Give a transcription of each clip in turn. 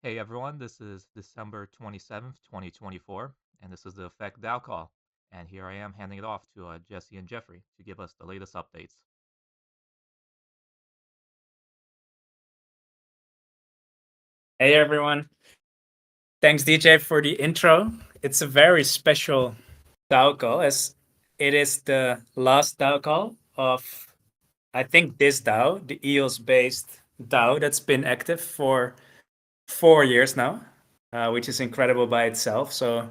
Hey everyone, this is December 27th, 2024, and this is the Effect DAO call. And here I am handing it off to Jesse and Jeffrey to give us the latest updates. Hey everyone. Thanks DJ for the intro. It's a very special DAO call as it is the last DAO call of I think this DAO, the EOS based DAO that's been active for 4 years now, which is incredible by itself. So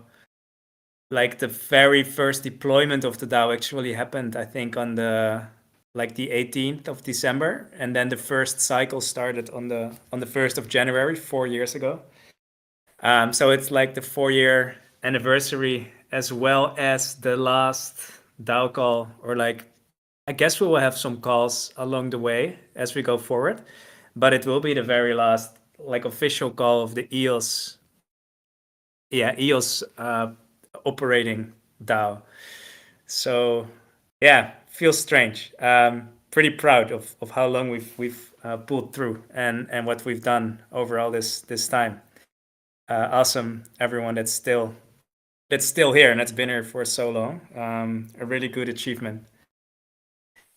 like the very first deployment of the DAO actually happened, I think on the 18th of December, and then the first cycle started on the 1st of January 4 years ago. So it's like the 4 year anniversary as well as the last DAO call, or like I guess we will have some calls along the way as we go forward, but it will be the very last like official call of the EOS operating DAO. So yeah, feels strange. Pretty proud of how long we've pulled through and what we've done over all this time. Awesome, everyone that's still here and that's been here for so long. A really good achievement.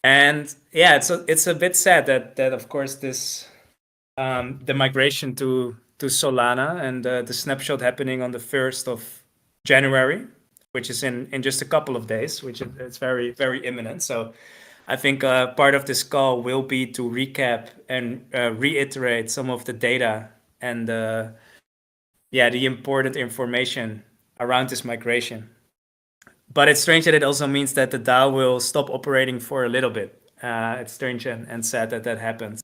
And yeah, it's a bit sad that of course this the migration to Solana and the snapshot happening on the 1st of January, which is in just a couple of days, which is very very imminent. So I think part of this call will be to recap and reiterate some of the data and the important information around this migration. But it's strange that it also means that the DAO will stop operating for a little bit. It's strange and sad that that happens.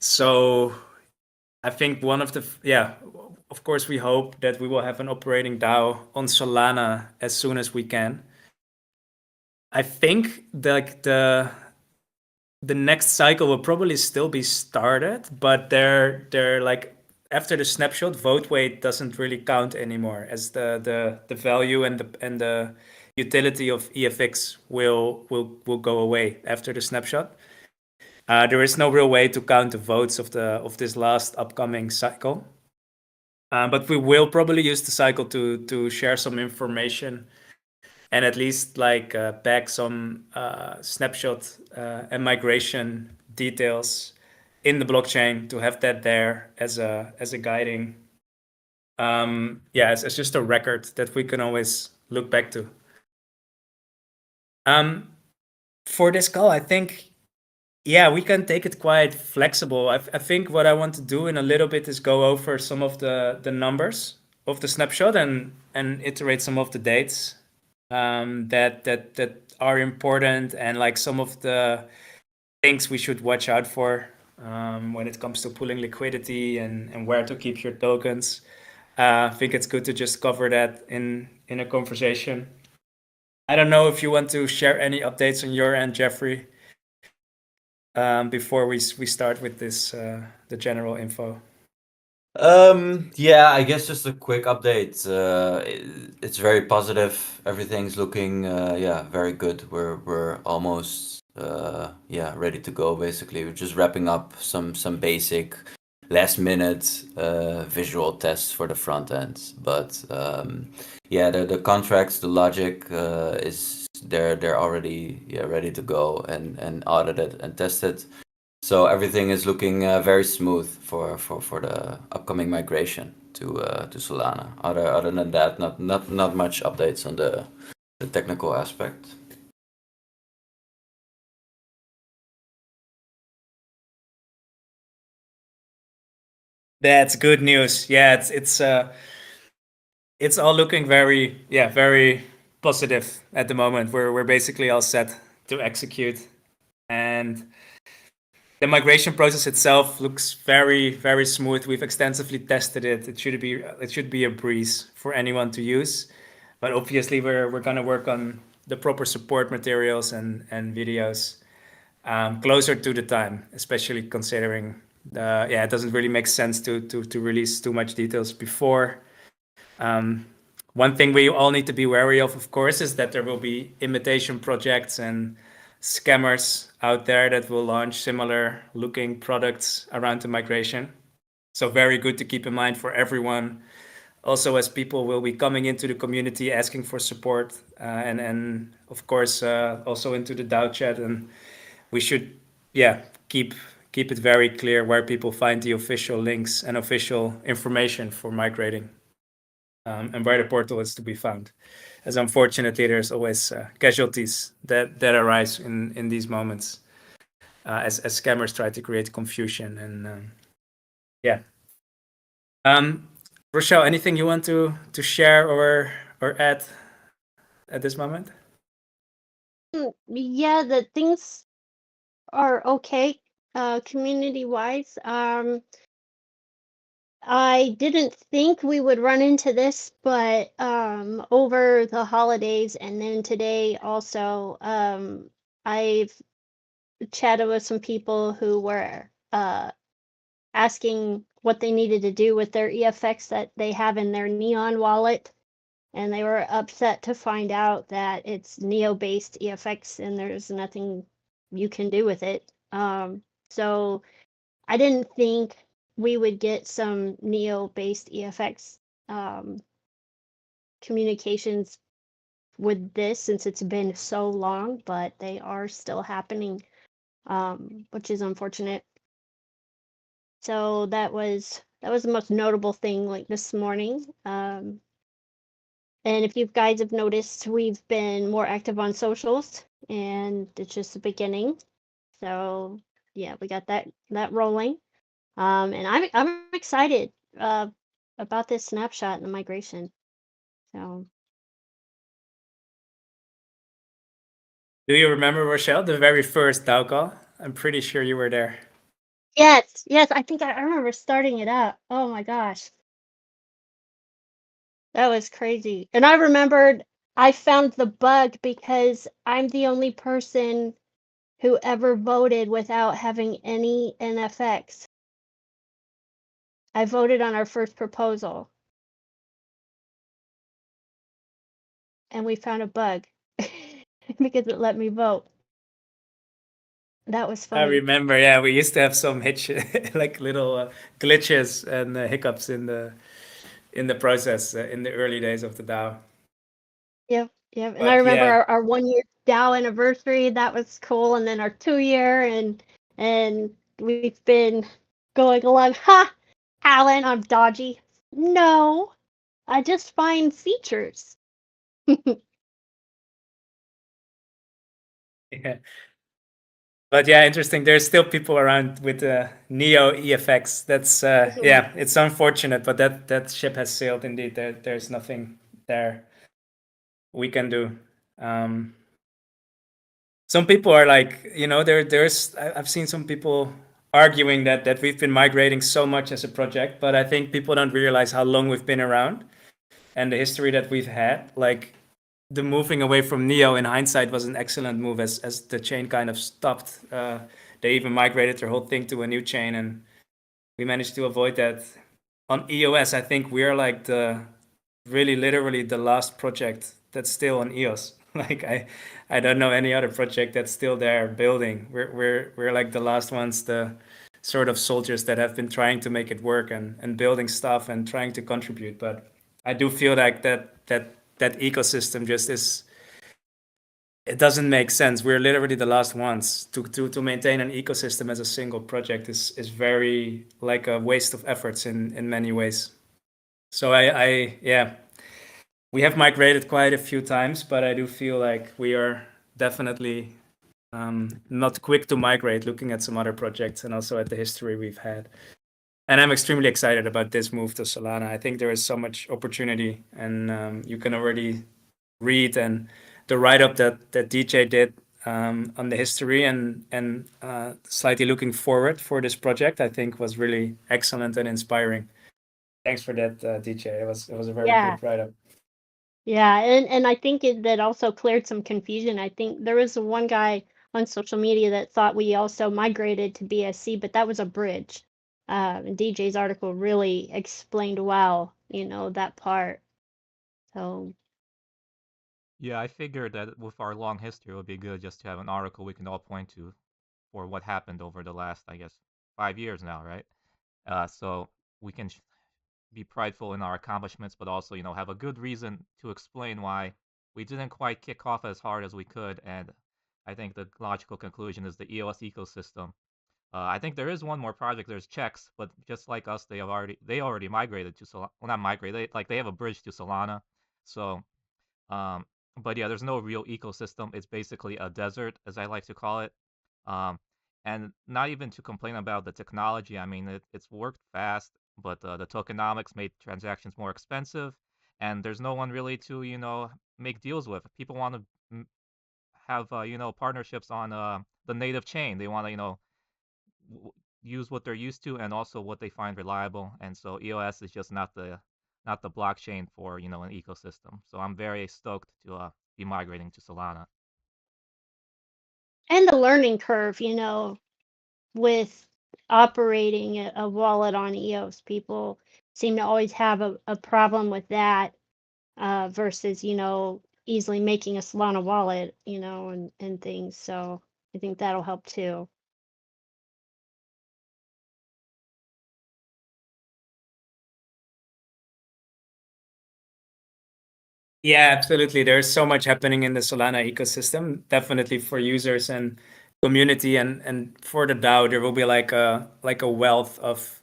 So I think of course we hope that we will have an operating DAO on Solana as soon as we can. I think the next cycle will probably still be started, but they're like after the snapshot, vote weight doesn't really count anymore, as the value and the utility of EFX will go away after the snapshot. There is no real way to count the votes of this last upcoming cycle, but we will probably use the cycle to share some information and at least like back some snapshot and migration details in the blockchain to have that there as a guiding as just a record that we can always look back to. For this call, I think we can take it quite flexible. I think what I want to do in a little bit is go over some of the numbers of the snapshot and iterate some of the dates that are important, and like some of the things we should watch out for when it comes to pooling liquidity and where to keep your tokens. I think it's good to just cover that in a conversation. I don't know if you want to share any updates on your end, Jeffrey, before we start with this the general info. Yeah, I guess just a quick update. It's very positive. Everything's looking very good. We're almost ready to go. Basically, we're just wrapping up some basic last minute visual tests for the front end. But the contracts, the logic is they're already ready to go and audited and tested. So everything is looking very smooth for the upcoming migration to Solana. Other than that, not much updates on the technical aspect. That's good news. Yeah, it's all looking very positive at the moment. We're basically all set to execute, and the migration process itself looks very smooth. We've extensively tested it. It should be a breeze for anyone to use. But obviously, we're gonna work on the proper support materials and videos closer to the time, especially considering it doesn't really make sense to release too much details before. One thing we all need to be wary of course, is that there will be imitation projects and scammers out there that will launch similar looking products around the migration. So very good to keep in mind for everyone. Also, as people will be coming into the community asking for support, and of course also into the DAO chat, and we should keep it very clear where people find the official links and official information for migrating, and where the portal is to be found. As unfortunately, there's always casualties that arise in these moments, as scammers try to create confusion. And Rochelle, anything you want to share or add at this moment? Yeah, the things are okay, community-wise. I didn't think we would run into this, but over the holidays and then today also, I've chatted with some people who were asking what they needed to do with their EFX that they have in their Neon wallet. And they were upset to find out that it's Neo-based EFX and there's nothing you can do with it. So I didn't think we would get some Neo-based EFX communications with this since it's been so long, but they are still happening, which is unfortunate. So that was the most notable thing like this morning. And if you guys have noticed, we've been more active on socials, and it's just the beginning. So yeah, we got that rolling. And I'm excited about this snapshot and the migration. So Do you remember, Rochelle, the very first DAO call? I'm pretty sure you were there. yes, I think I remember starting it up. Oh my gosh. That was crazy. And I remembered I found the bug because I'm the only person who ever voted without having any NFX. I voted on our first proposal. And we found a bug because it let me vote. That was I funny. remember, yeah, we used to have some hitch, like little glitches and hiccups in the process in the early days of the DAO. Yep. And I But remember yeah, our 1 year DAO anniversary. That was cool. And then our 2 year, and we've been going along. Ha, Alan, I'm dodgy. No, I just find features. yeah. But yeah, interesting. There's still people around with the Neo EFX. That's yeah, it's unfortunate, but that ship has sailed indeed. There's nothing there we can do. Some people are like, I've seen some people arguing that we've been migrating so much as a project, but I think people don't realize how long we've been around and the history that we've had. Like the moving away from Neo in hindsight was an excellent move as the chain kind of stopped. They even migrated their whole thing to a new chain, and we managed to avoid that. On EOS, I think we're like really literally the last project that's still on EOS. Like I don't know any other project that's still there building. We're like the last ones, the sort of soldiers that have been trying to make it work and building stuff and trying to contribute. But I do feel like that ecosystem just is, it doesn't make sense. We're literally the last ones to maintain an ecosystem as a single project is very like a waste of efforts in many ways. So yeah, we have migrated quite a few times, but I do feel like we are definitely not quick to migrate, looking at some other projects and also at the history we've had. And I'm extremely excited about this move to Solana. I think there is so much opportunity, and you can already read and the write-up that DJ did on the history and slightly looking forward for this project, I think was really excellent and inspiring. Thanks for that, DJ. It was a very Yeah. good write-up. Yeah, and I think that also cleared some confusion. I think there was one guy on social media that thought we also migrated to BSC, but that was a bridge. And DJ's article really explained well, that part. So Yeah, I figured that with our long history, it would be good just to have an article we can all point to for what happened over the last, I guess, 5 years now, right? So we can be prideful in our accomplishments, but also, have a good reason to explain why we didn't quite kick off as hard as we could. And I think the logical conclusion is the EOS ecosystem. I think there is one more project. There's Chex, but just like us, they already migrated to Solana. Well, not migrated. They have a bridge to Solana. So, um, but yeah, there's no real ecosystem. It's basically a desert, as I like to call it. Um, and not even to complain about the technology. I mean, it's worked fast, but the tokenomics made transactions more expensive, and there's no one really to make deals with. People want to have partnerships on the native chain. They want to use what they're used to and also what they find reliable. And so EOS is just not the blockchain for an ecosystem. So I'm very stoked to be migrating to Solana. And the learning curve, with operating a wallet on EOS, people seem to always have a problem with that versus, easily making a Solana wallet, and things. So I think that'll help too. Yeah, absolutely. There's so much happening in the Solana ecosystem, definitely for users and community, and for the DAO, there will be like a wealth of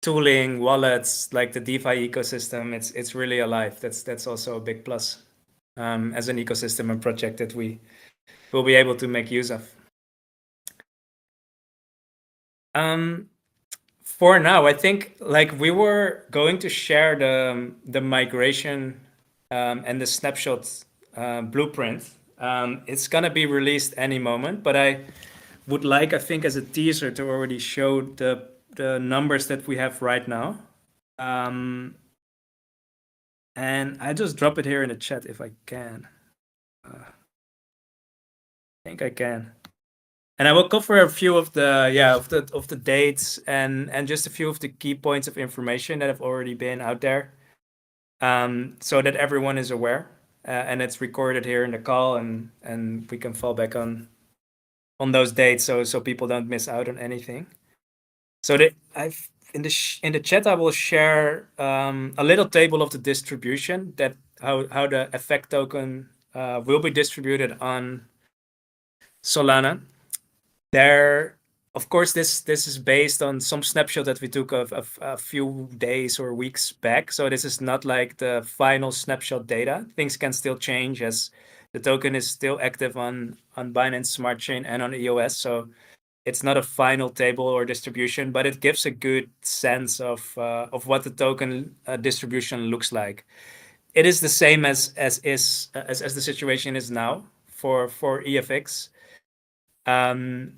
tooling, wallets, like the DeFi ecosystem. It's really alive. That's also a big plus as an ecosystem and project that we will be able to make use of. For now, I think we were going to share the migration and the snapshot blueprint. It's gonna be released any moment, but I would I think as a teaser to already show the numbers that we have right now. And I just drop it here in the chat if I can. I think I can. And I will cover a few of the dates and just a few of the key points of information that have already been out there, so that everyone is aware, and it's recorded here in the call, and we can fall back on those dates, so people don't miss out on anything. So in the chat I will share a little table of the distribution, that how the effect token will be distributed on Solana. There, of course, this is based on some snapshot that we took of a few days or weeks back. So this is not like the final snapshot data. Things can still change as the token is still active on Binance Smart Chain and on EOS. So it's not a final table or distribution, but it gives a good sense of what the token distribution looks like. It is the same as the situation is now for EFX.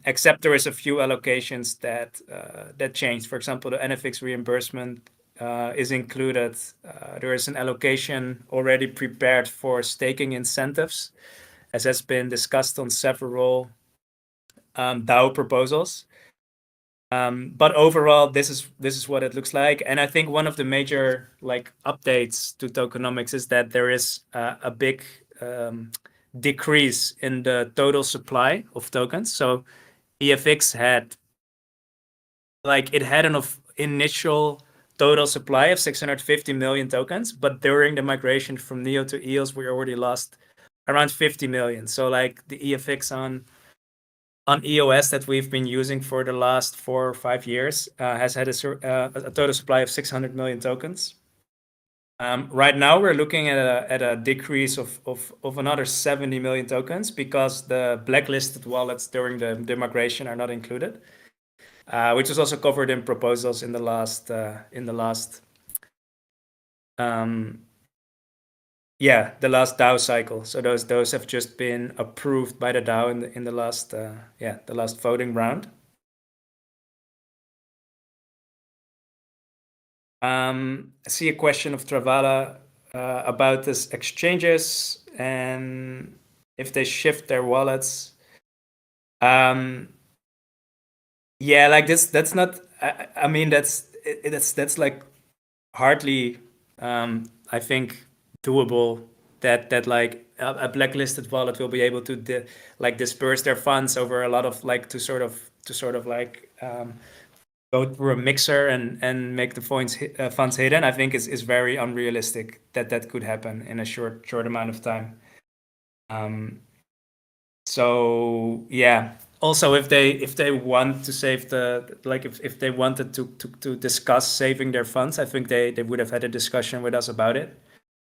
Except there is a few allocations that change. For example, the NFX reimbursement is included. There is an allocation already prepared for staking incentives, as has been discussed on several DAO proposals. But overall, this is what it looks like. And I think one of the major updates to tokenomics is that there is a big decrease in the total supply of tokens. So EFX had an initial total supply of 650 million tokens, but during the migration from Neo to EOS, we already lost around 50 million. So the EFX on EOS that we've been using for the last 4 or 5 years has had a total supply of 600 million tokens. Right now, we're looking at a decrease of another 70 million tokens, because the blacklisted wallets during the migration are not included, which was also covered in proposals in the last the last DAO cycle. So those have just been approved by the DAO in the last the last voting round. I see a question of Travala about this exchanges and if they shift their wallets. That's not. I mean, that's hardly I think doable. That a blacklisted wallet will be able to disperse their funds over a lot of to sort of go through a mixer and make the funds hidden, I think is very unrealistic that could happen in a short amount of time. So yeah. Also, if they want to save if they wanted to discuss saving their funds, I think they would have had a discussion with us about it,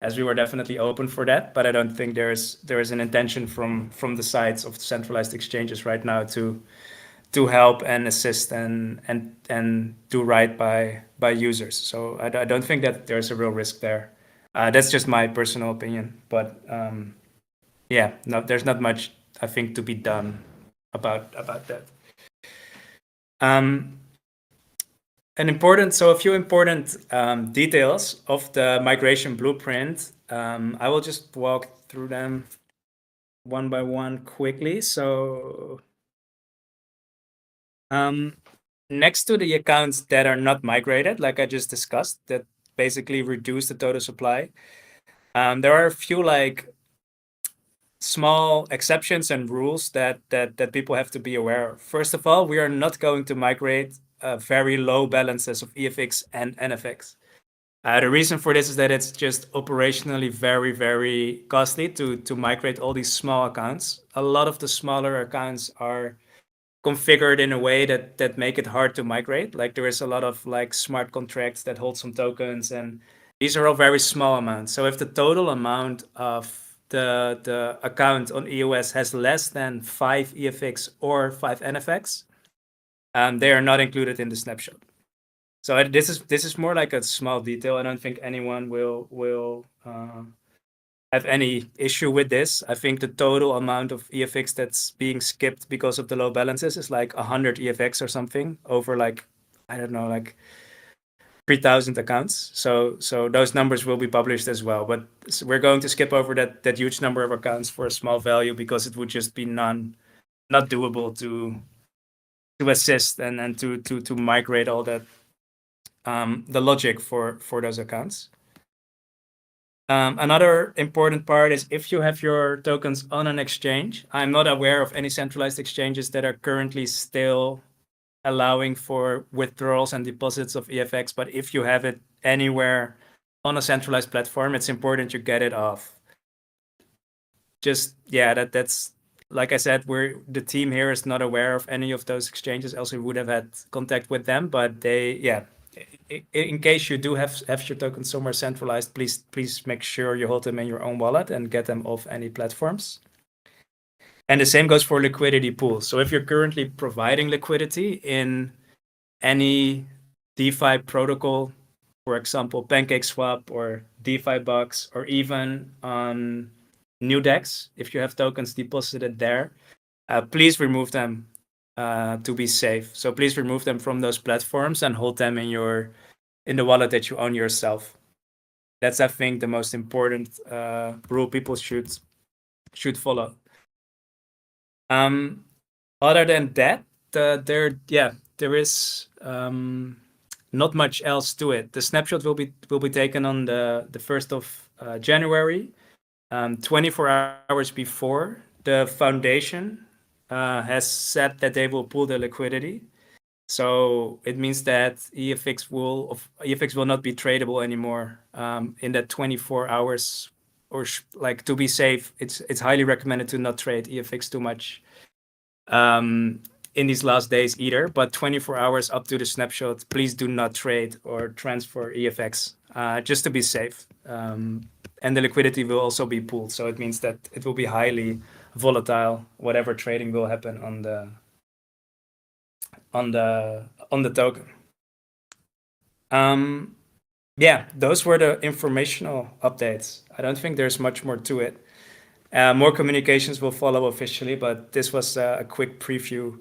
as we were definitely open for that. But I don't think there is an intention from the sides of centralized exchanges right now to help and assist and do right by users. So I don't think that there's a real risk there. That's just my personal opinion. But yeah, no, there's not much I think to be done about that. A few important details of the migration blueprint. I will just walk through them one by one quickly. So next to the accounts that are not migrated, like I just discussed, that basically reduce the total supply, there are a few small exceptions and rules that people have to be aware of. First of all, we are not going to migrate very low balances of EFX and NFX. The reason for this is that it's just operationally very, very costly to migrate all these small accounts. A lot of the smaller accounts are configured in a way that make it hard to migrate. Like there is a lot of smart contracts that hold some tokens, and these are all very small amounts. So if the total amount of the account on EOS has less than 5 EFX or 5 NFX, they are not included in the snapshot. So this is more like a small detail. I don't think anyone will have any issue with this. I think the total amount of EFX that's being skipped because of the low balances is 100 EFX or something over I don't know 3,000 accounts. So those numbers will be published as well. But we're going to skip over that huge number of accounts for a small value because it would just be not doable to assist and to migrate all that the logic for those accounts. Another important part is if you have your tokens on an exchange. I'm not aware of any centralized exchanges that are currently still allowing for withdrawals and deposits of EFX, but if you have it anywhere on a centralized platform, it's important you get it off. Just that's like I said, the team here is not aware of any of those exchanges, else we would have had contact with them. But in case you do have your tokens somewhere centralized, please make sure you hold them in your own wallet and get them off any platforms. And the same goes for liquidity pools. So if you're currently providing liquidity in any DeFi protocol, for example, PancakeSwap or DeFi-Bucks, or even on NewDex, if you have tokens deposited there, please remove them to be safe. So please remove them from those platforms and hold them in the wallet that you own yourself. That's, I think, the most important rule people should follow. Other than that, there is not much else to it. The snapshot will be taken on the 1st of January, 24 hours before. The foundation has said that they will pool the liquidity. So it means that EFX will not be tradable anymore in that 24 hours. Or to be safe, it's highly recommended to not trade EFX too much in these last days either. But 24 hours up to the snapshot, please do not trade or transfer EFX just to be safe. And the liquidity will also be pooled, so it means that it will be highly volatile. Whatever trading will happen on the token. Those were the informational updates. I don't think there's much more to it. More communications will follow officially, but this was a quick preview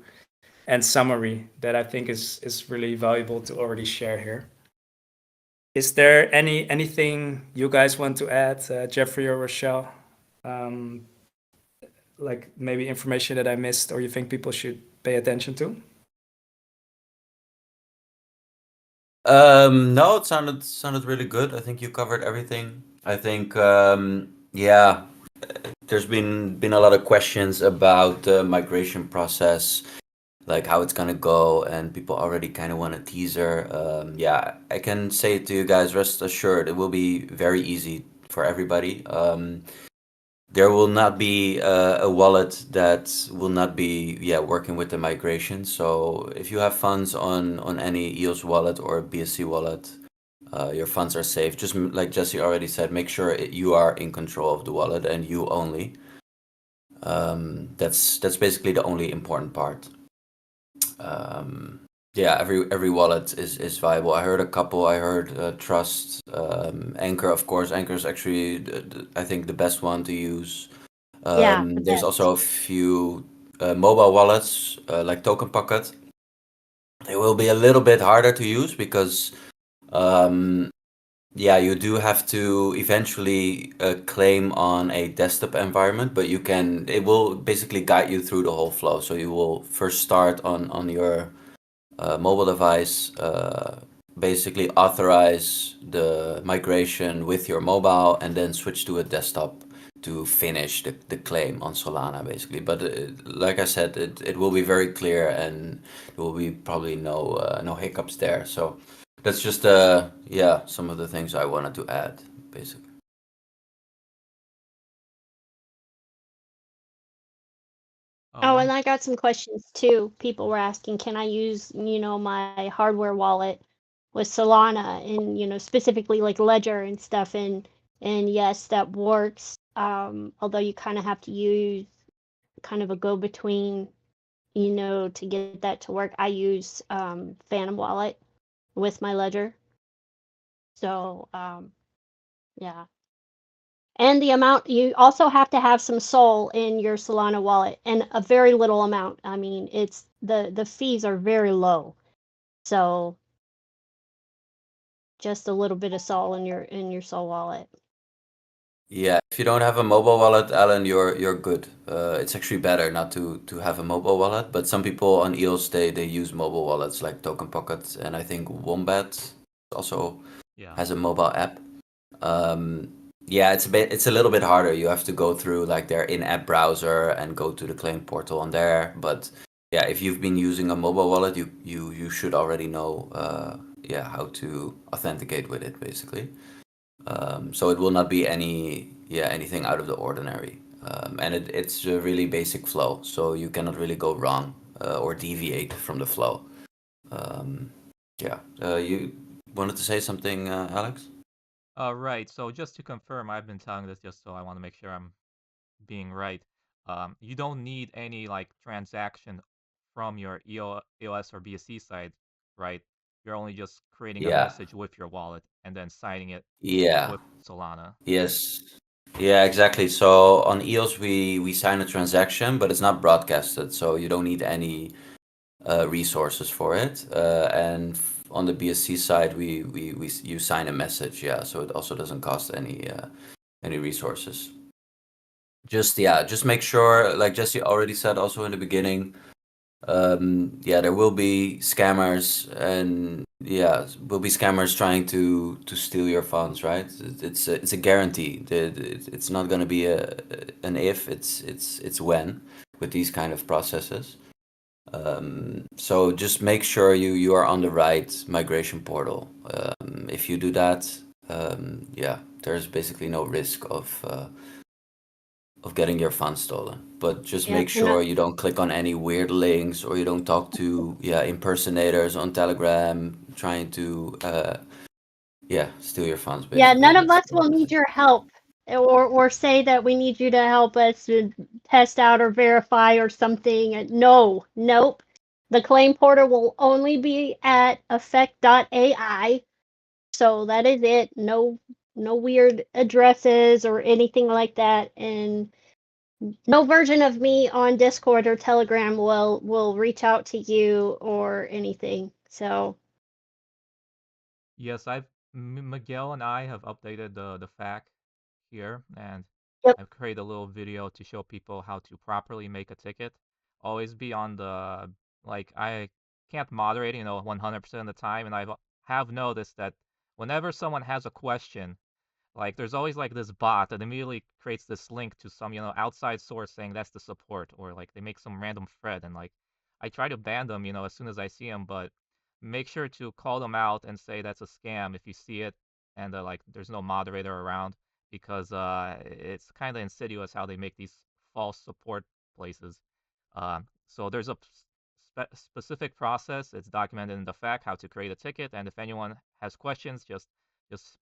and summary that I think is really valuable to already share here. Is there anything you guys want to add, Jeffrey or Rochelle? Maybe information that I missed or you think people should pay attention to? No, it sounded really good. I think you covered everything. I think there's been a lot of questions about the migration process, like how it's gonna go, and people already kind of want a teaser. Yeah, I can say to you guys, rest assured, it will be very easy for everybody. There will not be a wallet that will not be working with the migration. So if you have funds on any EOS wallet or BSC wallet, your funds are safe. Just like Jesse already said, make sure you are in control of the wallet and you only. That's basically the only important part. Yeah, every wallet is viable. I heard a couple. I heard Trust, Anchor, of course. Anchor is actually I think the best one to use. Yeah, the There's best. also a few mobile wallets like Token Pocket. They will be a little bit harder to use because yeah, you do have to eventually claim on a desktop environment, but it will basically guide you through the whole flow. So you will first start on your mobile device, basically authorize the migration with your mobile, and then switch to a desktop to finish the claim on Solana, basically. But like I said, it will be very clear, and there will be probably no hiccups there. So that's just some of the things I wanted to add, basically. Oh, One and I got some questions too. People were asking, can I use, my hardware wallet with Solana and, specifically like Ledger and stuff, and yes, that works. Although you kind of have to use kind of a go-between, to get that to work. I use Phantom Wallet with my Ledger. So, yeah. And the amount, you also have to have some Sol in your Solana wallet, and a very little amount. I mean, it's the fees are very low. So just a little bit of Sol in your Sol wallet. Yeah, if you don't have a mobile wallet, Alan, you're good. It's actually better not to have a mobile wallet, but some people on EOS they use mobile wallets like Token Pocket, and I think Wombat also yeah. has a mobile app. Yeah, it's a little bit harder. You have to go through like their in-app browser and go to the claim portal on there. But yeah, if you've been using a mobile wallet, you should already know how to authenticate with it, basically. So it will not be anything out of the ordinary. And it's a really basic flow, so you cannot really go wrong or deviate from the flow. You wanted to say something, Alex? Right. So just to confirm, I've been telling this just so I want to make sure I'm being right. You don't need any like transaction from your EOS or BSC side, right? You're only just creating a Yeah, message with your wallet and then signing it yeah, with Solana. yes, yeah, exactly. So on EOS, we sign a transaction, but it's not broadcasted, so you don't need any resources for it. And on the BSC side, you sign a message, yeah. So it also doesn't cost any resources. Just make sure, like Jesse already said, also in the beginning, there will be scammers, and will be scammers trying to steal your funds, right? It's a guarantee. It's not going to be an if, it's when with these kind of processes. So just make sure you are on the right migration portal. If you do that, there's basically no risk of getting your funds stolen. But just Yeah, make sure you don't click on any weird links, or you don't talk to impersonators on Telegram trying to steal your funds, yeah, basically. none of That's us will need your help or say that we need you to help us to test out or verify or something. No, nope. The claim portal will only be at effect.ai. So that is it. No weird addresses or anything like that. And no version of me on Discord or Telegram will reach out to you or anything. So Yes, Miguel and I have updated the FAQ here, and yep. I've created a little video to show people how to properly make a ticket. Always be on the like I can't moderate, 100% of the time, and have noticed that whenever someone has a question, like there's always like this bot that immediately creates this link to some, outside source saying that's the support, or like they make some random thread and like I try to ban them, as soon as I see them, but make sure to call them out and say that's a scam if you see it and like there's no moderator around, because it's kind of insidious how they make these false support places. So there's a specific process. It's documented in the FAQ how to create a ticket, and if anyone has questions, just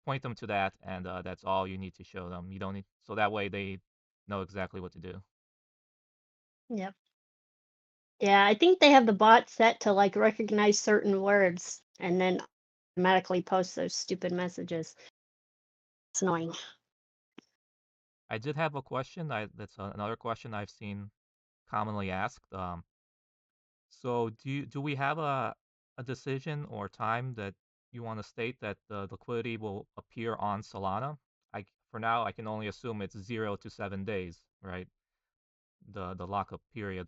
point them to that, and that's all you need to show them. You don't need, so that way they know exactly what to do. Yep. Yeah, I think they have the bot set to like recognize certain words and then automatically post those stupid messages. It's annoying. I did have a question. That's another question I've seen commonly asked. So do we have a decision or time that you want to state that the liquidity will appear on Solana? For now I can only assume it's 0 to 7 days, right? The lockup period.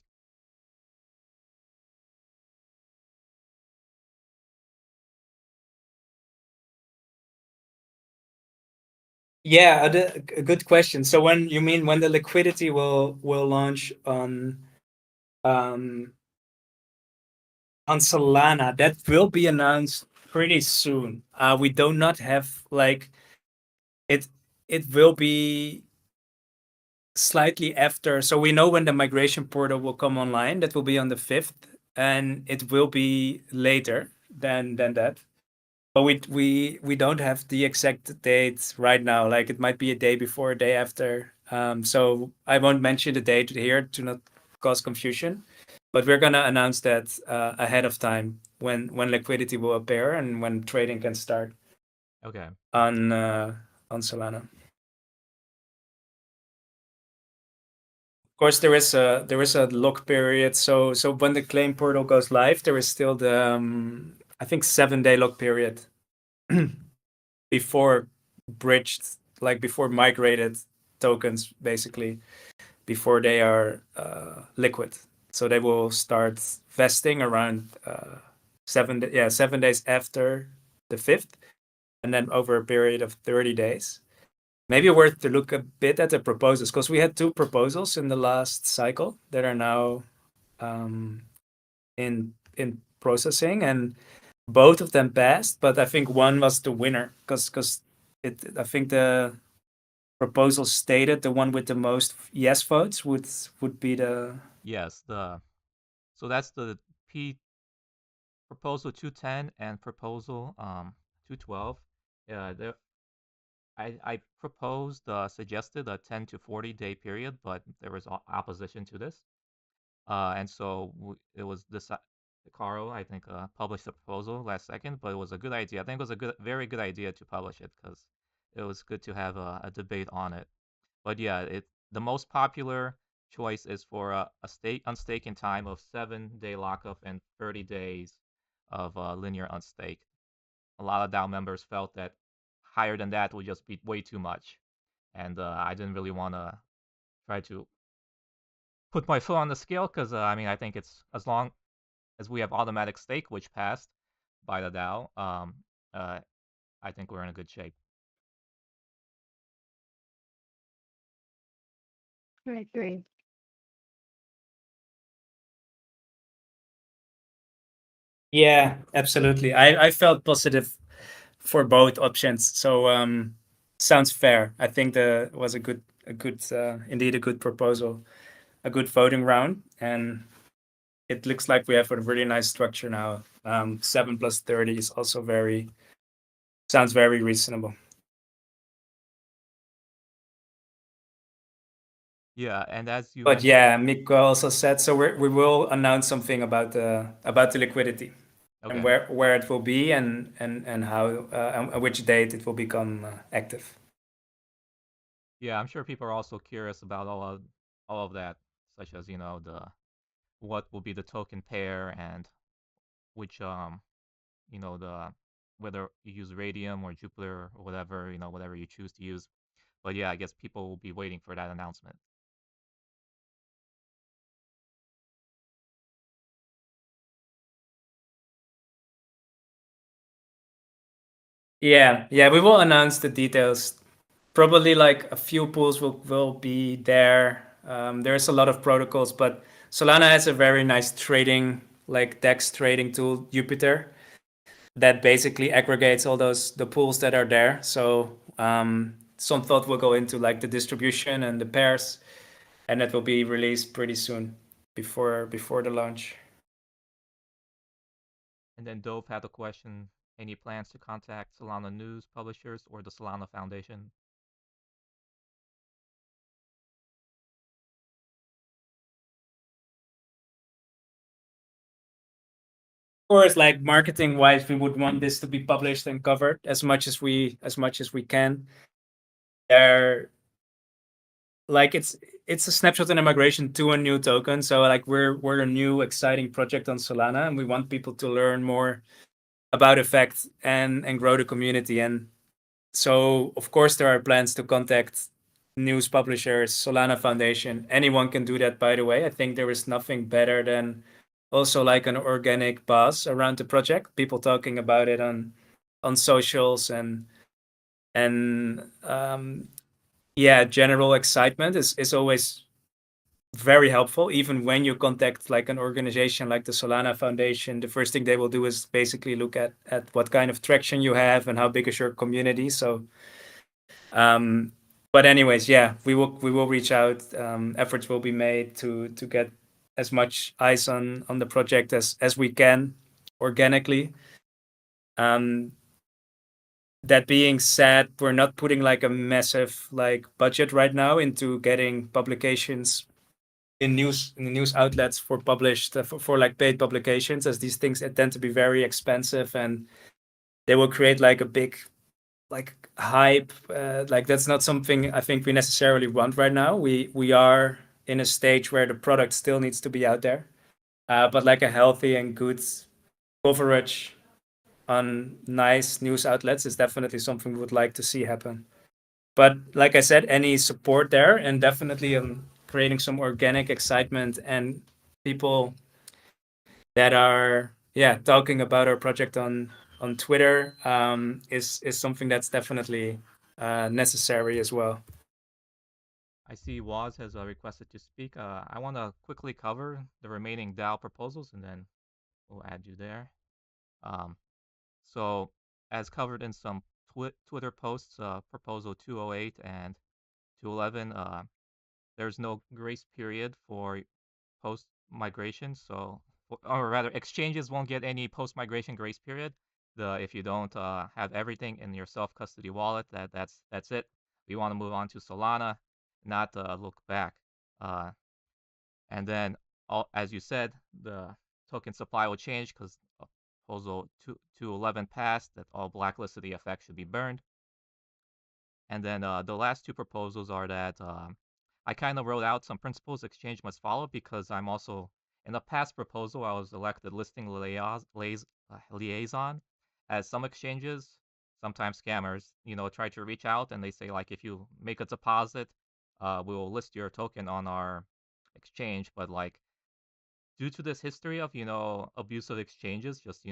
Yeah, a good question. So when you mean when the liquidity will launch on Solana, that will be announced pretty soon. We do not have like it. It will be slightly after. So we know when the migration portal will come online. That will be on the 5th, and it will be later than that. But we don't have the exact date right now. Like it might be a day before, a day after. So I won't mention the date here to not cause confusion. But we're gonna announce that ahead of time when liquidity will appear and when trading can start. Okay. On Solana. Of course, there is a lock period. So when the claim portal goes live, there is still the I think 7-day lock period before bridged, like before migrated tokens, basically before they are liquid. So they will start vesting around 7 days after the 5th, and then over a period of 30 days. Maybe worth to look a bit at the proposals, because we had 2 proposals in the last cycle that are now in processing, and both of them passed, but I think one was the winner because I think the proposal stated the one with the most yes votes would be the Yes, so that's the proposal 210 and proposal 212. I proposed suggested a 10 to 40-day period, but there was opposition to this. And so it was this Caro, I think, published the proposal last second, but it was a good idea. I think it was a very good idea to publish it because it was good to have a debate on it. But yeah, the most popular choice is for a unstaking time of 7-day lockup and 30 days of linear unstake. A lot of DAO members felt that higher than that would just be way too much, and I didn't really want to try to put my foot on the scale because I mean I think it's as long as we have automatic stake, which passed by the DAO, I think we're in a good shape. I agree. Yeah, absolutely. I felt positive for both options. So sounds fair. I think was a good indeed a good proposal, a good voting round, and it looks like we have a really nice structure now. 7 plus 30 is also sounds very reasonable. Yeah, and as you But mentioned, yeah, Mikko also said so. We will announce something about the liquidity okay. and where it will be and how and which date it will become active. Yeah, I'm sure people are also curious about all of that, such as the what will be the token pair and which the whether you use Raydium or Jupiter or whatever whatever you choose to use. But yeah, I guess people will be waiting for that announcement. Yeah, we will announce the details. Probably like a few pools will be there There's a lot of protocols, but Solana has a very nice trading, like DEX trading tool, Jupiter, that basically aggregates all the pools that are there. So some thought will go into like the distribution and the pairs, and that will be released pretty soon before the launch. And then Dove had a question: any plans to contact Solana news publishers or the Solana Foundation? Of course, like marketing wise, we would want this to be published and covered as much as we can. There, like it's a snapshot and a migration to a new token. So like we're a new exciting project on Solana, and we want people to learn more about Effect and grow the community. And so of course there are plans to contact news publishers, Solana Foundation. Anyone can do that, by the way. I think there is nothing better than also like an organic buzz around the project, people talking about it on socials and yeah, general excitement is always very helpful. Even when you contact like an organization like the Solana Foundation, the first thing they will do is basically look at what kind of traction you have and how big is your community. So but anyways, yeah, we will reach out. Efforts will be made to get as much eyes on the project as we can organically. That being said, we're not putting like a massive like budget right now into getting publications in the news outlets for published for like paid publications, as these things tend to be very expensive and they will create like a big like hype. Like that's not something I think we necessarily want right now. We are in a stage where the product still needs to be out there, but like a healthy and good coverage on nice news outlets is definitely something we would like to see happen. But like I said, any support there, and definitely creating some organic excitement and people that are talking about our project on Twitter is something that's definitely necessary as well. I see Waz has requested to speak. I want to quickly cover the remaining DAO proposals, and then we'll add you there. So, as covered in some Twitter posts, Proposal 208 and 211, there's no grace period for post migration. So, or rather, exchanges won't get any post migration grace period. If you don't have everything in your self custody wallet, that's it. We want to move on to Solana, not look back. And then, as you said, the token supply will change because proposal 211 passed that all blacklisted EFX should be burned. And then the last two proposals are that I kind of wrote out some principles exchange must follow because I'm also, in a past proposal, I was elected listing liaison, as some exchanges, sometimes scammers, try to reach out and they say, like, if you make a deposit, we'll list your token on our exchange. But, like, due to this history of, abusive exchanges, just,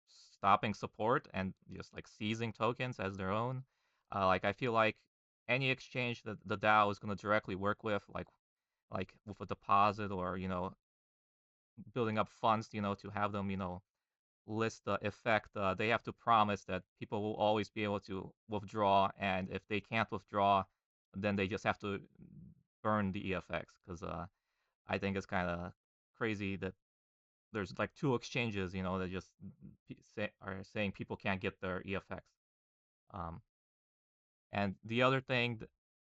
stopping support and just like seizing tokens as their own, like I feel like any exchange that the DAO is going to directly work with, like with a deposit or, building up funds, to have them, list the effect, they have to promise that people will always be able to withdraw. And if they can't withdraw, then they just have to burn the EFX because I think it's kind of crazy that there's like two exchanges, that just are saying people can't get their EFX. And the other thing,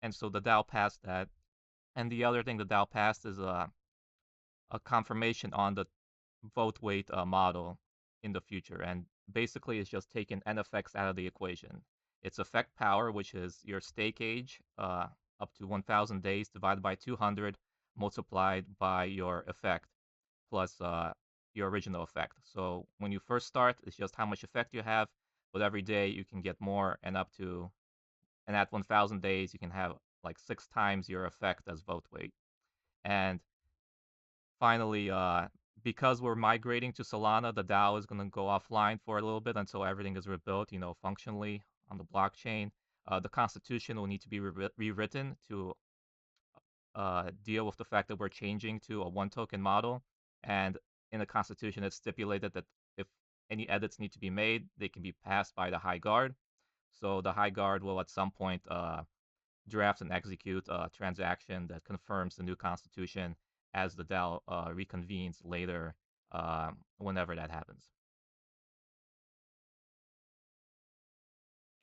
and so the DAO passed that. And the other thing the DAO passed is a confirmation on the vote weight model in the future. And basically, it's just taking NFX out of the equation. It's effect power, which is your stake age up to 1,000 days divided by 200 multiplied by your effect plus your original effect. So when you first start, it's just how much effect you have, but every day you can get more, and at 1,000 days you can have like 6 times your effect as vote weight. And finally, because we're migrating to Solana, the DAO is going to go offline for a little bit until everything is rebuilt, functionally on the blockchain. The constitution will need to be rewritten to deal with the fact that we're changing to a one token model, and in the constitution it's stipulated that if any edits need to be made, they can be passed by the High Guard. So the High Guard will at some point draft and execute a transaction that confirms the new constitution as the DAO reconvenes later, whenever that happens.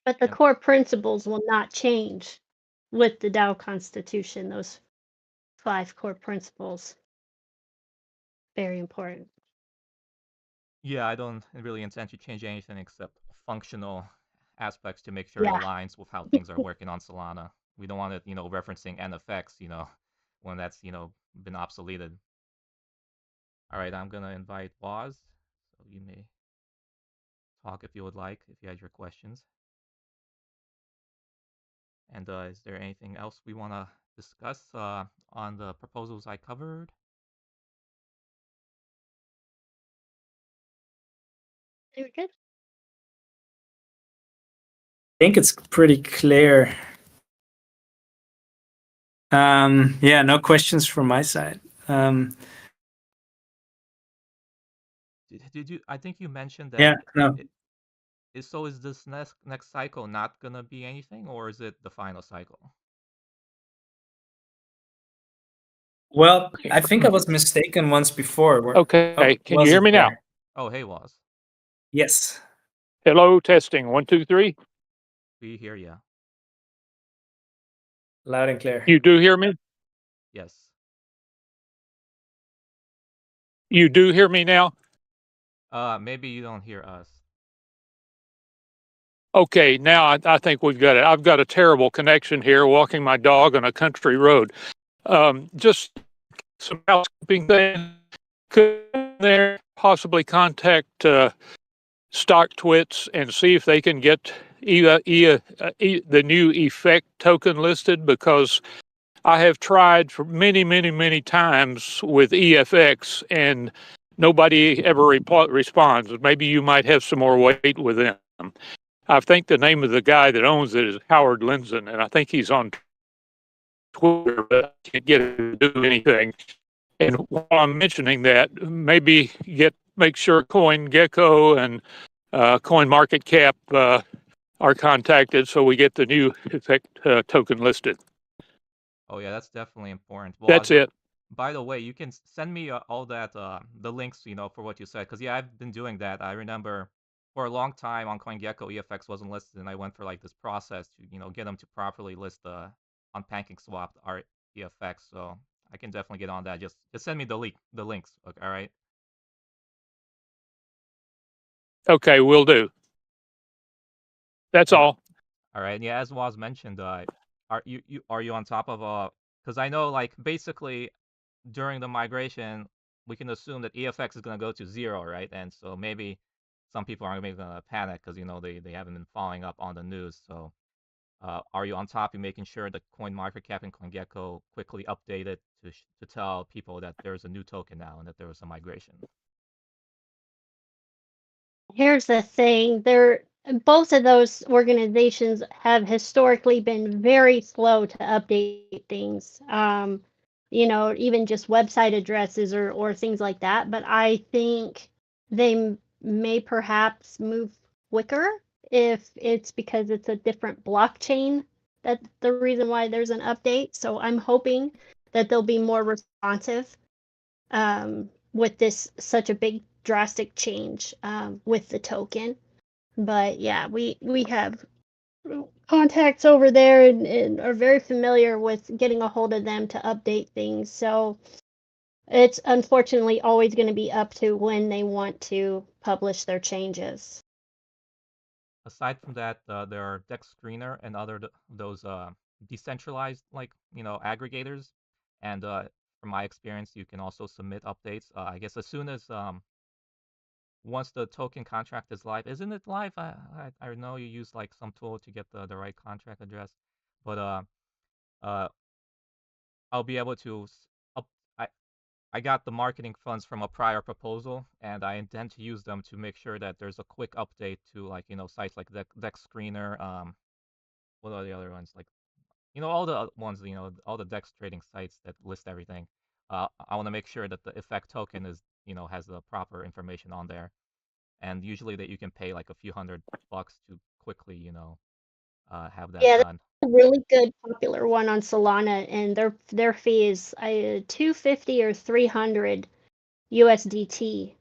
But the And core principles will not change with the DAO Constitution. Those 5 core principles. Very important. yeah, I don't really intend to change anything except functional aspects to make sure it Yeah. aligns with how things are working on Solana. We don't want it, referencing NFX, when that's, been obsoleted. All right, I'm gonna invite Woz, so you may talk if you would like, if you had your questions. And is there anything else we want to discuss on the proposals I covered? Very good. I think it's pretty clear. Yeah, no questions from my side. Did you? I think you mentioned that. Yeah, no. So is this next cycle not gonna be anything, or is it the final cycle? Well, I think I was mistaken once before. Okay, can you was hear it me now? there? Oh, hey, Woz, Yes. Hello, testing, 1, 2, 3. we hear ya. Loud and clear. You do hear me? Yes. You do hear me now? Maybe you don't hear us. Okay, now I think we've got it. I've got a terrible connection here walking my dog on a country road. Just some housekeeping things. Could there possibly contact StockTwits and see if they can get the new effect token listed? Because I have tried for many, many, many times with EFX and nobody ever responds. Maybe you might have some more weight with them. I think the name of the guy that owns it is Howard Lindzen, and I think he's on Twitter, but I can't get him to do anything. And while I'm mentioning that, maybe make sure CoinGecko and CoinMarketCap are contacted so we get the new effect token listed. Oh yeah, that's definitely important. That's it. By the way, you can send me all that the links, for what you said, because yeah, I've been doing that. I remember for a long time on CoinGecko, EFX wasn't listed, and I went for like this process to get them to properly list on PancakeSwap our EFX. So I can definitely get on that. Just send me the links. Okay, all right. Okay, will do. That's all. All right. Yeah, as Woz mentioned, are you on top of because I know like basically during the migration we can assume that EFX is going to go to 0, right? And so maybe some people are maybe going to panic because they haven't been following up on the news. So are you on top of making sure that CoinMarketCap and CoinGecko quickly update it to tell people that there's a new token now and that there was a migration? Here's the thing, both of those organizations have historically been very slow to update things. Even just website addresses or things like that. But I think they may perhaps move quicker if it's because it's a different blockchain. That's the reason why there's an update. So I'm hoping that they'll be more responsive with this such a big drastic change with the token. But yeah, we have contacts over there and are very familiar with getting a hold of them to update things. So it's unfortunately always going to be up to when they want to publish their changes. Aside from that, there are Dex Screener and other those decentralized aggregators, and from my experience, you can also submit updates. I guess as soon as once the token contract is live, isn't it live? I know you use like some tool to get the right contract address, but I'll be able to I got the marketing funds from a prior proposal, and I intend to use them to make sure that there's a quick update to sites like Dex Screener. What are the other ones like? all the ones, all the DEX trading sites that list everything. I want to make sure that the effect token is, has the proper information on there. And usually that you can pay like a few $100 to quickly, have that Yeah, done. that's a really good popular one on Solana, and their fee is $250 or $300 USDT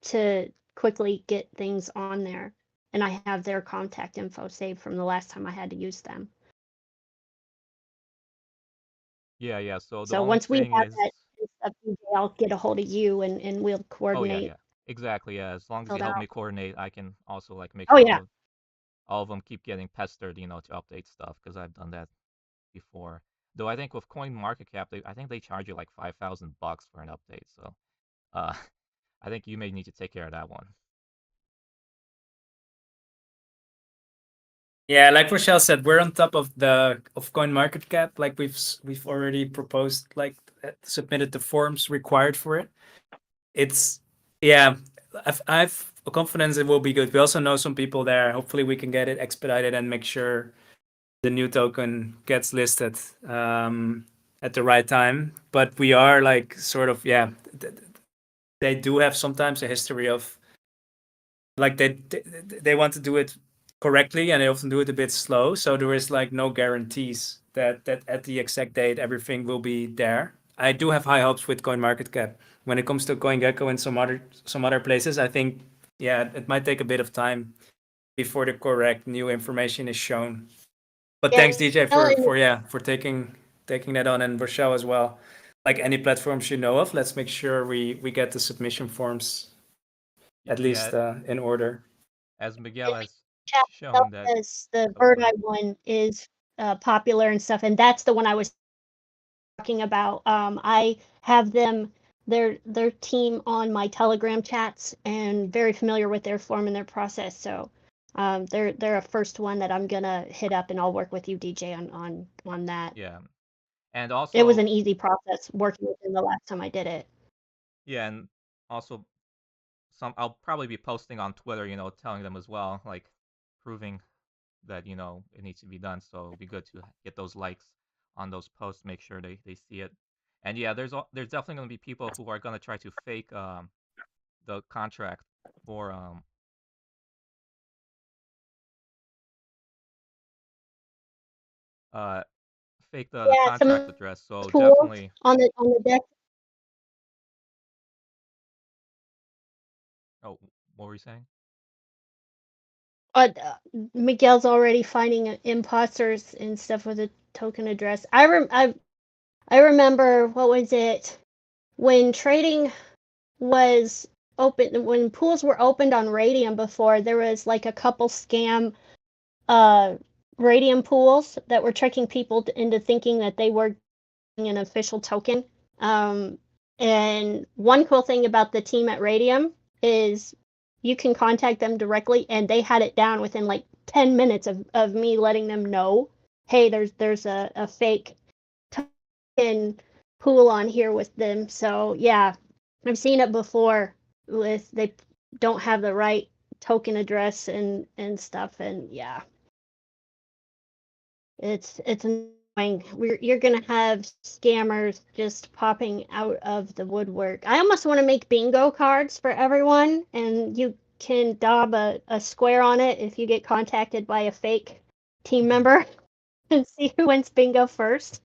to quickly get things on there. And I have their contact info saved from the last time I had to use them. Yeah. So the So only once we thing have is, that stuff, DJ, I'll get a hold of you and we'll oh coordinate. yeah, exactly. Yeah, as long as Filled you help out. me coordinate, I can also like make Oh sure yeah. all of them keep getting pestered, to update stuff because I've done that before. Though I think with CoinMarketCap, I think they charge you like $5,000 for an update. So, uh, I think you may need to take care of that one. Yeah, like Rochelle said, we're on top of CoinMarketCap. Like we've already proposed, like submitted the forms required for it. It's yeah, I've confidence it will be good. We also know some people there. Hopefully, we can get it expedited and make sure the new token gets listed at the right time. But we are like sort of they do have sometimes a history of like they want to do it correctly and they often do it a bit slow. So there is like no guarantees that at the exact date everything will be there. I do have high hopes with CoinMarketCap. When it comes to CoinGecko and some other places, I think it might take a bit of time before the correct new information is shown. But Yeah, thanks DJ well, for taking that on, and Rochelle as well. Like any platforms you know of, let's make sure we get the submission forms at least Yeah, in order. as Miguel has chat shown that. says the Oh, go Bird Eye ahead. one is popular and stuff, and that's the one I was talking about. I have them, their team on my Telegram chats, and very familiar with their form and their process. So they're a first one that I'm gonna hit up, and I'll work with you, DJ, on that. Yeah, and It was also, an easy process working with them the last time I did it. yeah, and also I'll probably be posting on Twitter, telling them as well, like proving that it needs to be done. So it'll be good to get those likes on those posts, make sure they see it. And yeah, there's definitely going to be people who are going to try to fake the contract for uh fake the Yeah, contract some address. So tools definitely. on the deck. Oh, what were you saying? But Miguel's already finding imposters and stuff with a token address. I remember, what was it, when trading was open, when pools were opened on Radium before, there was like a couple scam Radium pools that were tricking people into thinking that they were an official token. And one cool thing about the team at Radium is you can contact them directly, and they had it down within like 10 minutes of me letting them know, hey, there's a fake token pool on here with them. So yeah, I've seen it before with they don't have the right token address and stuff, and yeah, it's annoying. You're gonna have scammers just popping out of the woodwork. I almost want to make bingo cards for everyone, and you can daub a square on it if you get contacted by a fake team member and see who wins bingo first.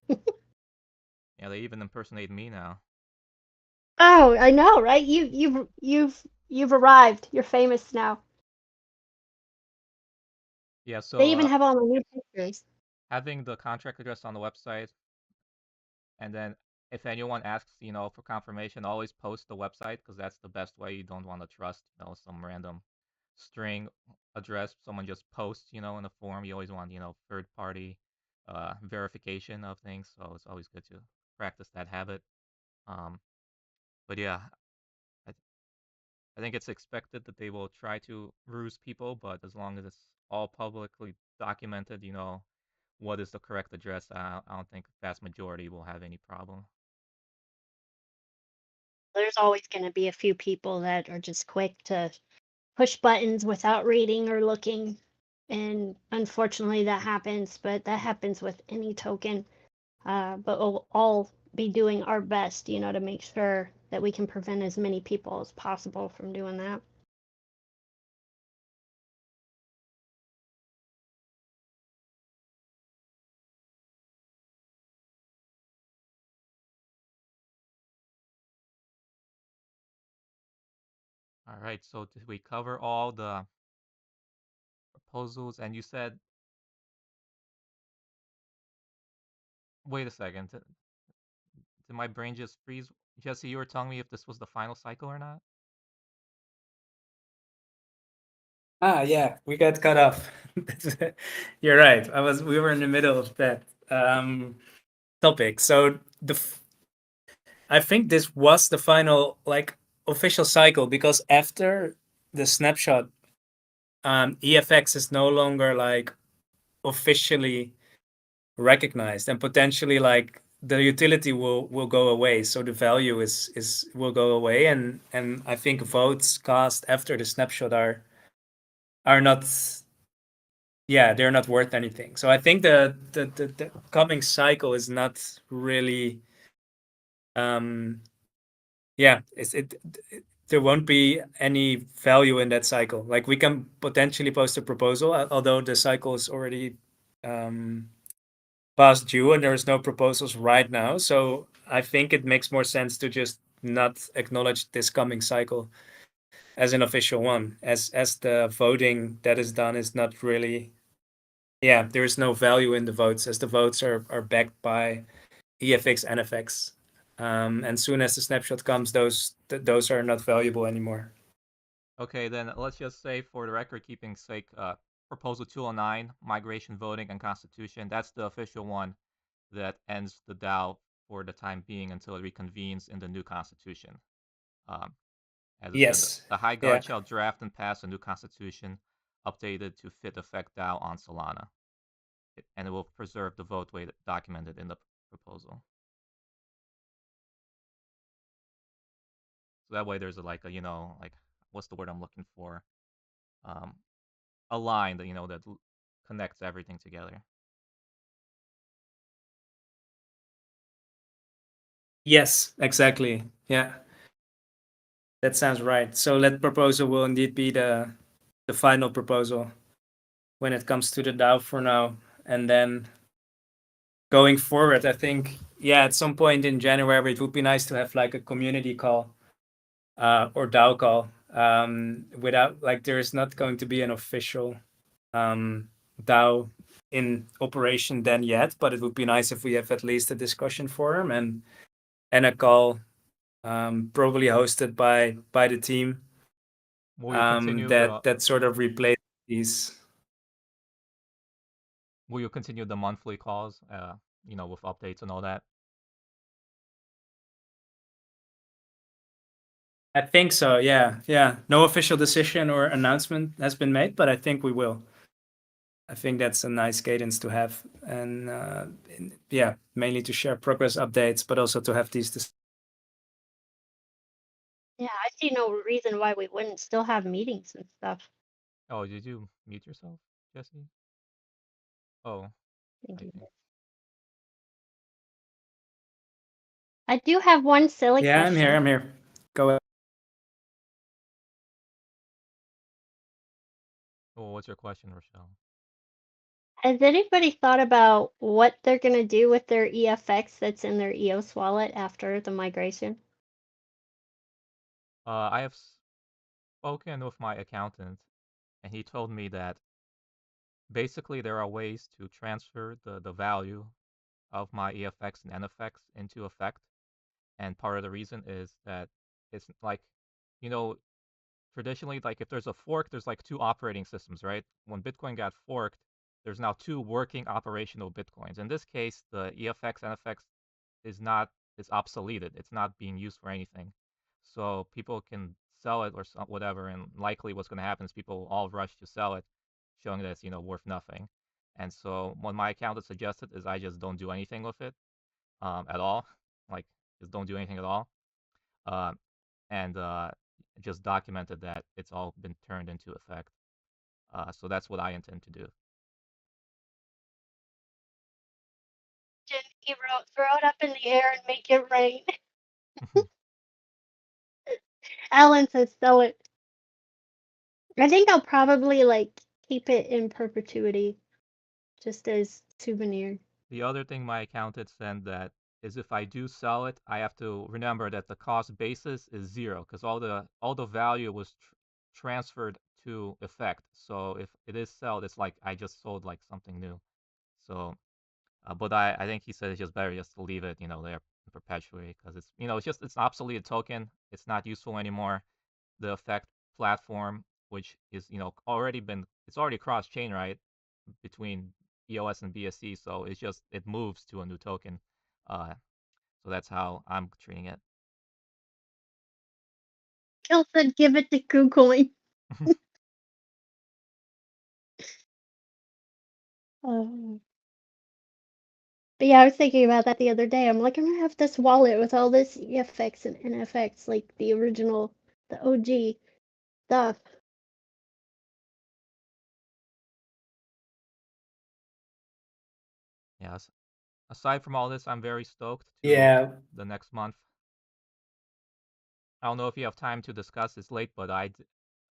Yeah, they even impersonate me now. Oh, I know, right? You've arrived. You're famous now. Yeah, They so even have all the new pictures. having the contract address on the website, and then if anyone asks, for confirmation, always post the website because that's the best way. You don't want to trust, some random string address someone just posts, in a form. You always want, third party verification of things. So it's always good to practice that habit. Um, but yeah, I, I think it's expected that they will try to ruse people, but as long as it's all publicly documented, what is the correct address, I don't think vast majority will have any problem. There's always going to be a few people that are just quick to push buttons without reading or looking. And unfortunately that happens, but that happens with any token. But we'll all be doing our best, you know, to make sure that we can prevent as many people as possible from doing that. All right, so did we cover all the proposals? And you said, wait a second, did my brain just freeze? Jesse, you were telling me if this was the final cycle or not? Yeah, we got cut off. You're right. We were in the middle of that topic. So I think this was the final like official cycle, because after the snapshot, EFX is no longer like officially recognized, and potentially like the utility will go away. So the value is will go away, and I think votes cast after the snapshot are not, yeah, they're not worth anything. So I think the coming cycle is not really yeah, there won't be any value in that cycle. Like we can potentially post a proposal, although the cycle is already past due and there's no proposals right now. So I think it makes more sense to just not acknowledge this coming cycle as an official one, as the voting that is done is not really, yeah, there is no value in the votes, as the votes are backed by EFX, NFX. And soon as the snapshot comes, those are not valuable anymore. Okay, then let's just say for the record keeping sake, Proposal 209, Migration, Voting, and Constitution, that's the official one that ends the DAO for the time being until it reconvenes in the new constitution. As it said, Yes. the High Yeah. Guard shall draft and pass a new constitution updated to fit effect DAO on Solana. And it will preserve the vote way documented in the proposal. So that way there's like a, like, what's the word I'm looking for? A line that, that connects everything together. Yes, exactly. Yeah. That sounds right. So that proposal will indeed be the final proposal when it comes to the DAO for now. And then going forward, I think, yeah, at some point in January, it would be nice to have like a community call or DAO call. Without, like, there is not going to be an official DAO in operation then yet, but it would be nice if we have at least a discussion forum and a call, probably hosted by the team. Will you continue that sort of replace these. Will you continue the monthly calls, with updates and all that? I think so. Yeah, yeah. No official decision or announcement has been made, but I think we will. I think that's a nice cadence to have, and yeah, mainly to share progress updates, but also to have these. Yeah, I see no reason why we wouldn't still have meetings and stuff. Oh, did you mute yourself, Jesse? Oh, Thank I you. think. I do have one silly Yeah, question. I'm here. Go ahead. Oh, what's your question, Rochelle? Has anybody thought about what they're going to do with their EFX that's in their EOS wallet after the migration? I have spoken with my accountant, and he told me that basically there are ways to transfer the value of my EFX and NFX into effect. And part of the reason is that it's like, you know, traditionally, like if there's a fork, there's like two operating systems, right? When Bitcoin got forked, there's now two working operational Bitcoins. In this case, the EFX NFX is obsoleted. It's not being used for anything. So people can sell it or whatever, and likely what's going to happen is people will all rush to sell it, showing that it's worth nothing. And so what my accountant suggested is I just don't do anything with it at all, like just don't do anything at all, uh, and just documented that it's all been turned into effect. So that's what I intend to do. He wrote, "Throw it up in the air and make it rain." Alan says, "Sell it." I think I'll probably like keep it in perpetuity, just as souvenir. The other thing my accountant said that is if I do sell it, I have to remember that the cost basis is 0 because all the value was transferred to Effect. So if it is sold, it's like I just sold like something new. So, but I think he said it's just better just to leave it, there perpetually because it's an obsolete token. It's not useful anymore. The Effect platform, which is it's already cross chain, right, between EOS and BSC, so it moves to a new token. So that's how I'm treating it. Gil said, "Give it to KuCoin." Um, but yeah, I was thinking about that the other day. I'm like, I'm gonna have this wallet with all this EFX and NFX, like the original, the OG stuff. Yes. Aside from all this, I'm very stoked to Yeah, the next month. I don't know if you have time to discuss this late, but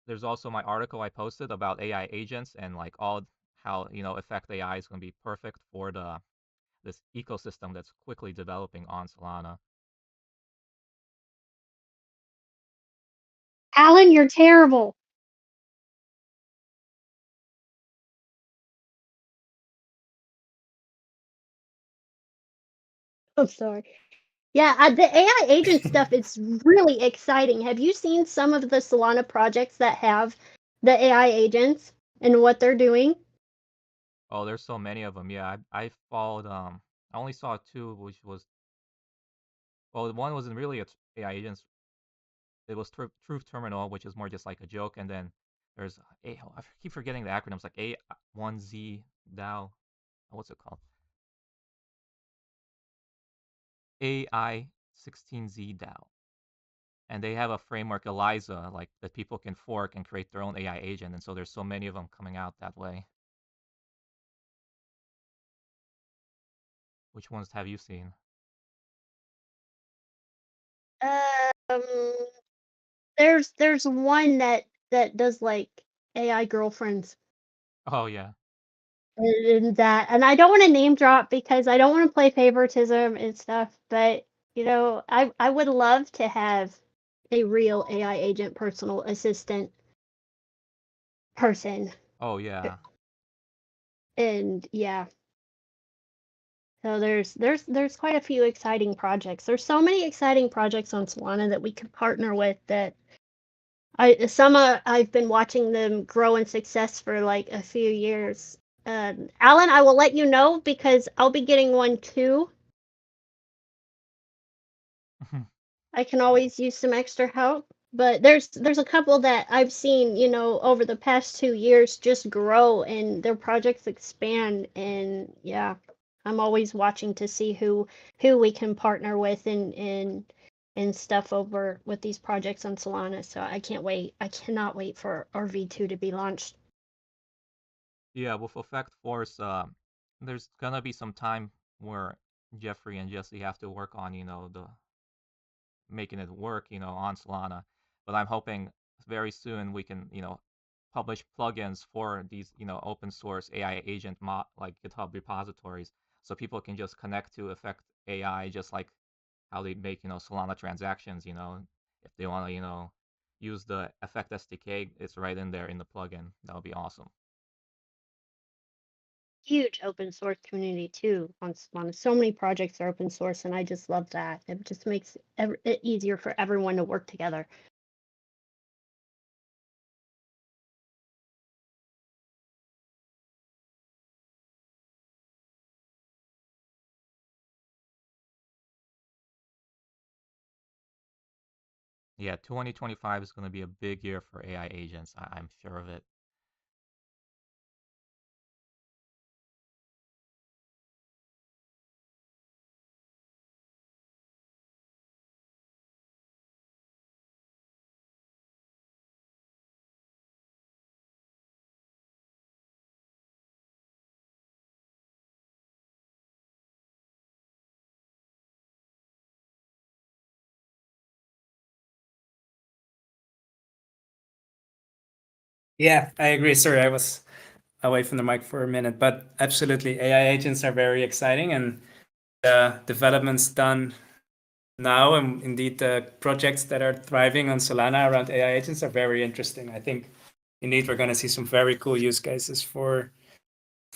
there's also my article I posted about AI agents and like all how Effect AI is going to be perfect for this ecosystem that's quickly developing on Solana. Alan, you're terrible. I'm sorry. Yeah, the AI agent stuff is really exciting. Have you seen some of the Solana projects that have the AI agents and what they're doing? Oh, there's so many of them. Yeah, I followed. I only saw two, which was one wasn't really a AI agents. It was Truth Terminal, which is more just like a joke, and then there's I keep forgetting the acronyms like A1Z DAO. What's it called? AI16Z DAO. And they have a framework, Eliza, like that people can fork and create their own AI agent, and so there's so many of them coming out that way. Which ones have you seen? Um, there's one that does like AI girlfriends Oh yeah. and I don't want to name drop because I don't want to play favoritism and stuff, but I would love to have a real AI agent personal assistant person. Oh yeah. And yeah, so there's quite a few exciting projects. There's so many exciting projects on Solana that we could partner with that I've been watching them grow in success for like a few years. Alan, I will let you know because I'll be getting one too. I can always use some extra help. But there's a couple that I've seen, over the past 2 years just grow and their projects expand. And yeah, I'm always watching to see who we can partner with and stuff over with these projects on Solana. So I can't wait. I cannot wait for our V2 to be launched. Yeah, with Effect Force, there's gonna be some time where Jeffrey and Jesse have to work on, the making it work, on Solana. But I'm hoping very soon we can, publish plugins for these, open source AI agent like GitHub repositories, so people can just connect to Effect AI, just like how they make, Solana transactions. If they want to, use the Effect SDK, it's right in there in the plugin. That would be awesome. Huge open source community too on Solana. So many projects are open source, and I just love that. It just makes it easier for everyone to work together. Yeah, 2025 is going to be a big year for AI agents. I'm sure of it. Yeah, I agree. Sorry, I was away from the mic for a minute, but absolutely, AI agents are very exciting, and the developments done now, and indeed the projects that are thriving on Solana around AI agents are very interesting. I think indeed we're going to see some very cool use cases for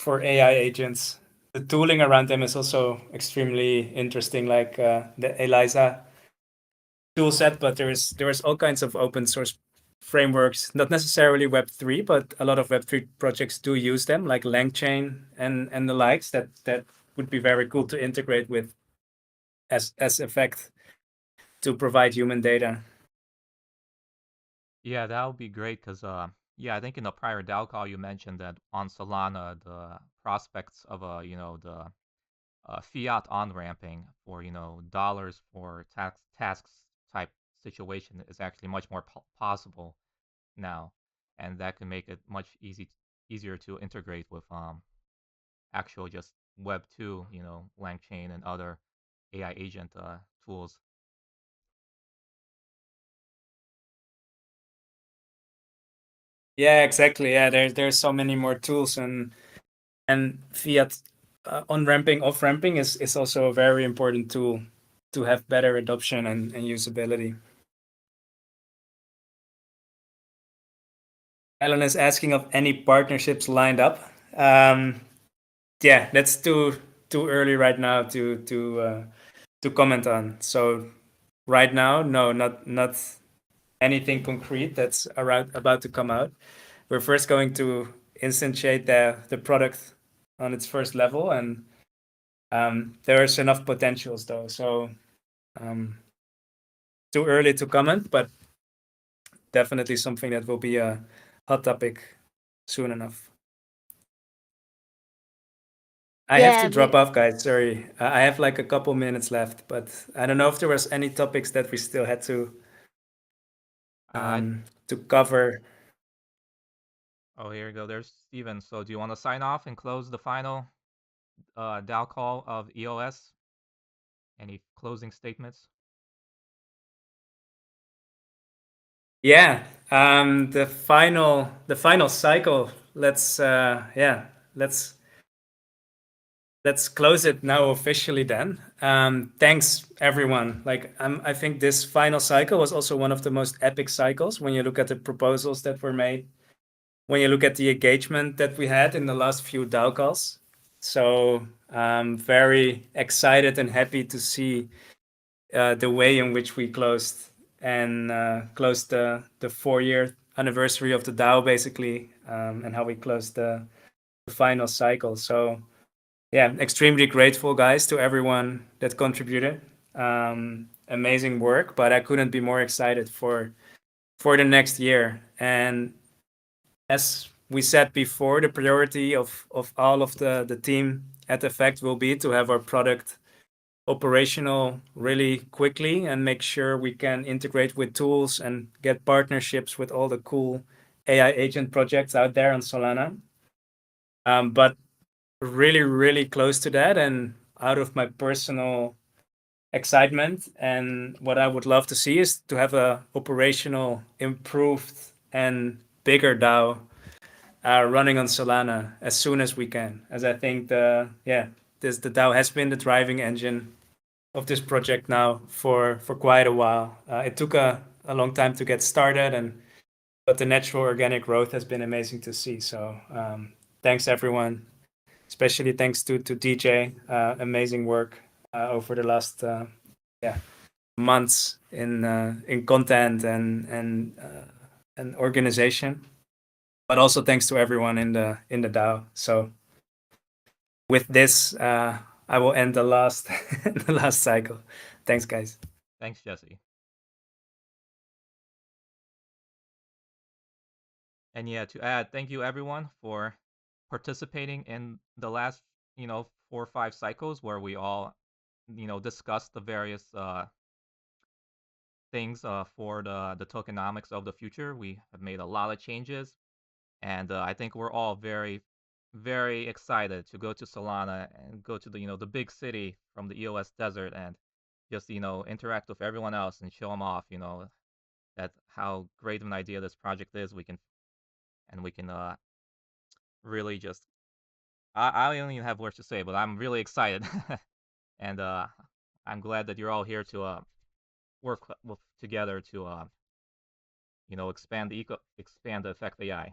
AI agents. The tooling around them is also extremely interesting, like the ELIZA tool set, but there's all kinds of open source frameworks, not necessarily Web3, but a lot of Web3 projects do use them, like LangChain and the likes. That would be very cool to integrate with as Effect to provide human data. Yeah, that would be great because, yeah, I think in the prior DAO call you mentioned that on Solana, the prospects of the fiat on ramping for, dollars for tasks type situation is actually much more possible now, and that can make it much easier to integrate with actual just Web 2, LangChain and other AI agent tools. Yeah, exactly. Yeah, there's so many more tools, and fiat on ramping, off ramping is also a very important tool to have better adoption and usability. Alan is asking of any partnerships lined up. Yeah, that's too early right now to comment on. So right now, no, not anything concrete that's about to come out. We're first going to instantiate the product on its first level, and there's enough potentials though. So too early to comment, but definitely something that will be a hot topic soon enough. I have to drop off, guys. Sorry, I have like a couple minutes left, but I don't know if there was any topics that we still had to cover. Oh, here we go. There's Steven. So do you want to sign off and close the final DAO call of EOS? Any closing statements? Yeah, the final cycle. Let's let's close it now officially then. Thanks everyone. Like I think this final cycle was also one of the most epic cycles when you look at the proposals that were made, when you look at the engagement that we had in the last few DAO calls. So I'm very excited and happy to see the way in which we closed the 4-year anniversary of the DAO basically, and how we closed the final cycle. So yeah, extremely grateful, guys, to everyone that contributed. Amazing work, but I couldn't be more excited for the next year. And as we said before, the priority of all of the team at Effect will be to have our product operational really quickly and make sure we can integrate with tools and get partnerships with all the cool AI agent projects out there on Solana. But really, really close to that, and out of my personal excitement, and what I would love to see is to have a operational, improved, and bigger DAO running on Solana as soon as we can, as I think the DAO has been the driving engine of this project now for quite a while. It took a long time to get started, but the natural organic growth has been amazing to see. So thanks everyone. Especially thanks to DJ, amazing work over the last months in content and organization, but also thanks to everyone in the DAO. So with this, I will end the last the last cycle. Thanks, guys. Thanks, Jesse. And yeah, to add, thank you everyone for participating in the last, 4 or 5 cycles where we all, discussed the various things for the tokenomics of the future. We have made a lot of changes, and I think we're all very, very excited to go to Solana and go to the big city from the EOS desert and just interact with everyone else and show them off, that how great of an idea this project is. We can and we can really just. I don't even have words to say, but I'm really excited, and I'm glad that you're all here to work together to expand the Effect AI.